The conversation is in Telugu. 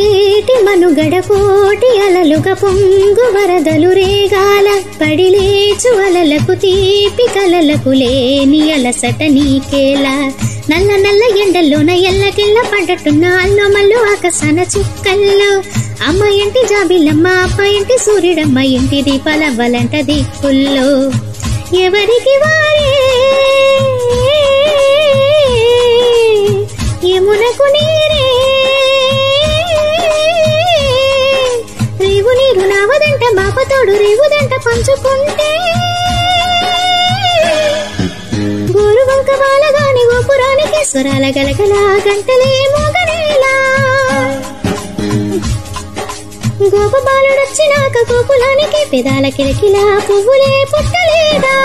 ఏటి మనుగడ కోటి అలలుగా పొంగు వరదలు రేగాల పడిలేచు అలలకు తీపి కలలకు లేని అలసట నీకేలా నల్ల నల్ల ఎండల్లోన ఎల్లకెళ్ళ పడ్డట్టున్న అల్లో మల్లో ఆకాశాన చుక్కల్లో అమ్మ ఇంటి జాబిలమ్మ అప్ప ఇంటి సూర్యుడమ్మ ఇంటి దీపాలవ్వాలంట దిక్కుల్లో ఎవరికి వారే యమునకు నీరే రేవు నీరు నావదంట బాపతోడు రేవుదంట పంచుకుంటే గోరువంక బాలగాని గోపురానికి స్వరాల గలగల గంటలే మోగనేలా గోపబాలుడొచ్చినాక గోకులానికి పెదాల కిలకిలా పువ్వులే పుట్టలేదా